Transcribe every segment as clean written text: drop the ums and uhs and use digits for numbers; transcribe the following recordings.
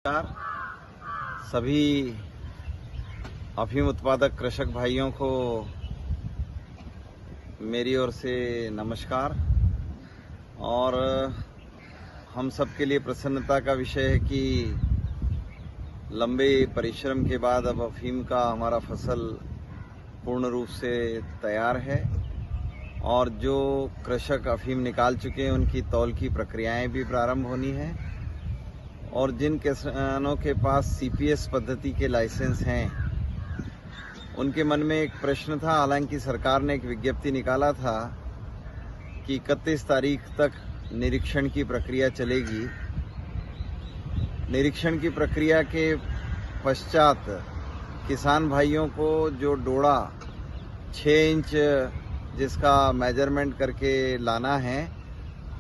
नमस्कार। सभी अफीम उत्पादक कृषक भाइयों को मेरी ओर से नमस्कार। और हम सब के लिए प्रसन्नता का विषय है कि लंबे परिश्रम के बाद अब अफीम का हमारा फसल पूर्ण रूप से तैयार है और जो कृषक अफीम निकाल चुके हैं उनकी तौल की प्रक्रियाएं भी प्रारंभ होनी है। और जिन किसानों के पास सीपीएस पद्धति के लाइसेंस हैं उनके मन में एक प्रश्न था। हालांकि सरकार ने एक विज्ञप्ति निकाला था कि 31 तारीख तक निरीक्षण की प्रक्रिया चलेगी। निरीक्षण की प्रक्रिया के पश्चात किसान भाइयों को जो डोड़ा 6 इंच जिसका मेजरमेंट करके लाना है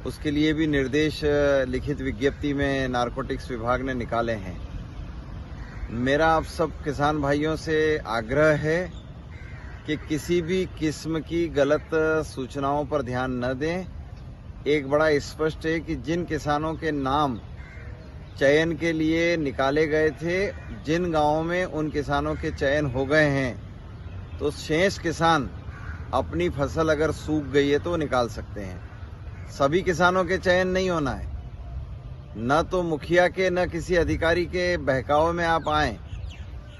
उसके लिए भी निर्देश लिखित विज्ञप्ति में नारकोटिक्स विभाग ने निकाले हैं। मेरा आप सब किसान भाइयों से आग्रह है कि किसी भी किस्म की गलत सूचनाओं पर ध्यान न दें। एक बड़ा स्पष्ट है कि जिन किसानों के नाम चयन के लिए निकाले गए थे, जिन गांवों में उन किसानों के चयन हो गए हैं, तो शेष किसान अपनी फसल अगर सूख गई है तो निकाल सकते हैं। सभी किसानों के चयन नहीं होना है। न तो मुखिया के न किसी अधिकारी के बहकावे में आप आए।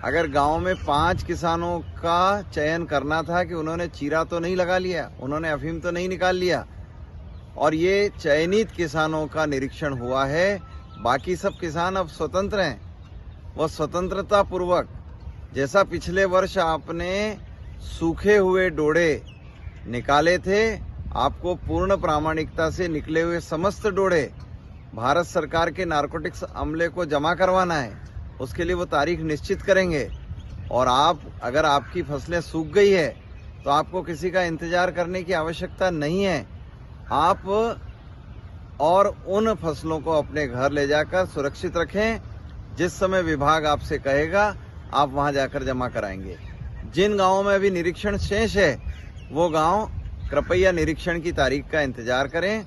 अगर गांव में 5 किसानों का चयन करना था कि उन्होंने चीरा तो नहीं लगा लिया, उन्होंने अफीम तो नहीं निकाल लिया, और ये चयनित किसानों का निरीक्षण हुआ है। बाकी सब किसान अब स्वतंत्र हैं। वह स्वतंत्रता पूर्वक, जैसा पिछले वर्ष आपने सूखे हुए डोड़े निकाले थे, आपको पूर्ण प्रामाणिकता से निकले हुए समस्त डोड़े भारत सरकार के नारकोटिक्स अमले को जमा करवाना है। उसके लिए वो तारीख निश्चित करेंगे। और आप, अगर आपकी फसलें सूख गई है तो आपको किसी का इंतजार करने की आवश्यकता नहीं है। आप और उन फसलों को अपने घर ले जाकर सुरक्षित रखें। जिस समय विभाग आपसे कहेगा आप वहां जाकर जमा कराएंगे। जिन गांवों में अभी निरीक्षण शेष है वो गांव कृपया निरीक्षण की तारीख का इंतजार करें।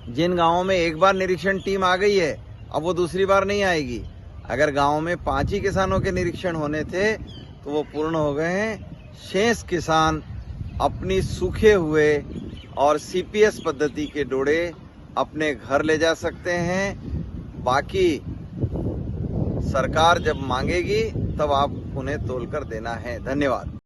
जिन गांवों में एक बार निरीक्षण टीम आ गई है अब वो दूसरी बार नहीं आएगी। अगर गांव में 5 ही किसानों के निरीक्षण होने थे तो वो पूर्ण हो गए हैं। शेष किसान अपनी सूखे हुए और सीपीएस पद्धति के डोड़े अपने घर ले जा सकते हैं। बाकी सरकार जब मांगेगी तब आप उन्हें तोलकर देना है। धन्यवाद।